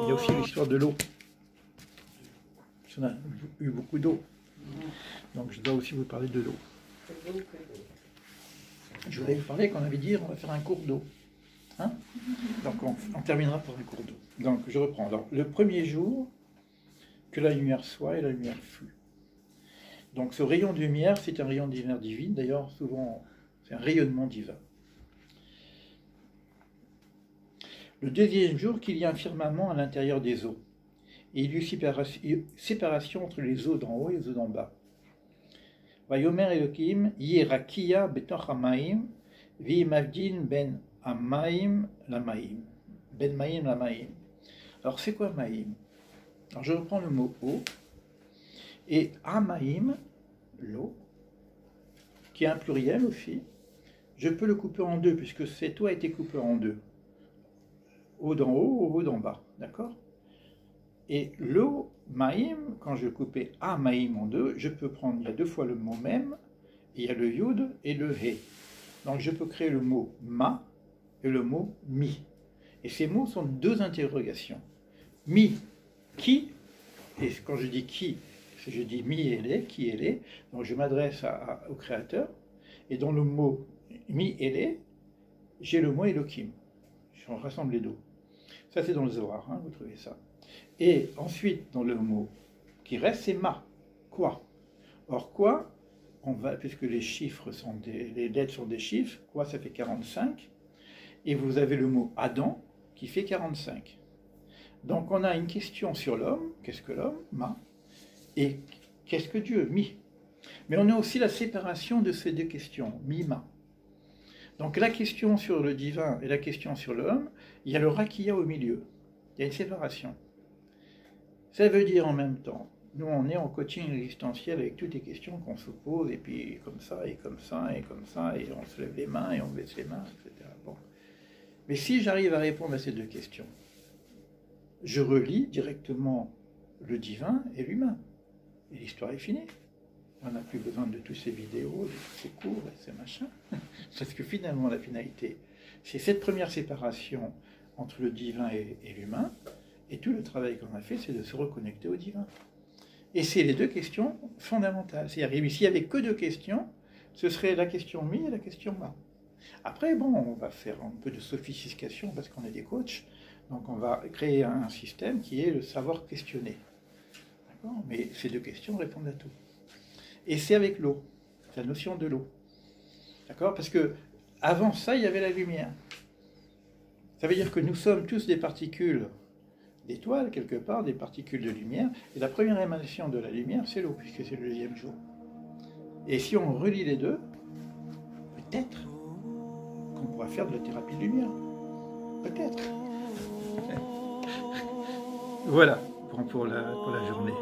Il y a aussi l'histoire de l'eau. On a eu beaucoup d'eau. Donc je dois aussi vous parler de l'eau. Je voulais vous parler qu'on avait dit on va faire un cours d'eau. Hein? Donc on terminera par un cours d'eau. Donc je reprends. Alors, le premier jour, que la lumière soit et la lumière fut. Donc ce rayon de lumière, c'est un rayon de lumière divine. D'ailleurs, souvent, c'est un rayonnement divin. Le deuxième jour, qu'il y a un firmament à l'intérieur des eaux. Et il y eut séparation entre les eaux d'en haut et les eaux d'en bas. Vayomer Elohim, Yerakia betoch hamaim, v'imavdin ben hamaim lamaim. Ben maim lamaim. Alors c'est quoi maim? Alors je reprends le mot eau. Et hamaim, l'eau, qui est un pluriel aussi, je peux le couper en deux, puisque cette eau a été coupée en deux. Eau d'en haut, eau d'en bas, d'accord? Et l'eau, maïm, quand je coupais a maïm en deux, je peux prendre, il y a deux fois le mot même, il y a le yud et le he. Donc je peux créer le mot ma et le mot mi. Et ces mots sont deux interrogations. Mi, qui, et quand je dis qui, je dis mi et les, qui et les, donc je m'adresse au créateur, et dans le mot mi et les, j'ai le mot Elohim. Je rassemble les deux. Ça c'est dans le Zohar, hein, vous trouvez ça. Et ensuite, dans le mot qui reste, c'est ma, quoi. Or, quoi, on va, puisque les chiffres sont les lettres sont des chiffres, quoi, ça fait 45, et vous avez le mot Adam, qui fait 45. Donc, on a une question sur l'homme, qu'est-ce que l'homme, ma, et qu'est-ce que Dieu, mi. Mais on a aussi la séparation de ces deux questions, mi, ma. Donc, la question sur le divin et la question sur l'homme, il y a le rakia au milieu, il y a une séparation. Ça veut dire en même temps, nous on est en coaching existentiel avec toutes les questions qu'on se pose, et puis comme ça, et comme ça, et comme ça, et on se lève les mains, et on baisse les mains, etc. Bon. Mais si j'arrive à répondre à ces deux questions, je relie directement le divin et l'humain. Et l'histoire est finie. On n'a plus besoin de toutes ces vidéos, de tous ces cours, et ces machins. Parce que finalement, la finalité, c'est cette première séparation entre le divin et l'humain. Et tout le travail qu'on a fait, c'est de se reconnecter au divin. Et c'est les deux questions fondamentales. C'est-à-dire, s'il n'y avait que deux questions, ce serait la question mi et la question ma. Après, bon, on va faire un peu de sophistication parce qu'on est des coachs. Donc, on va créer un système qui est le savoir questionner. D'accord? Mais ces deux questions répondent à tout. Et c'est avec l'eau, la notion de l'eau. D'accord? Parce que avant ça, il y avait la lumière. Ça veut dire que nous sommes tous des particules d'étoiles, quelque part, des particules de lumière. Et la première émanation de la lumière, c'est l'eau, puisque c'est le deuxième jour. Et si on relie les deux, peut-être qu'on pourra faire de la thérapie de lumière. Peut-être. Voilà pour la journée.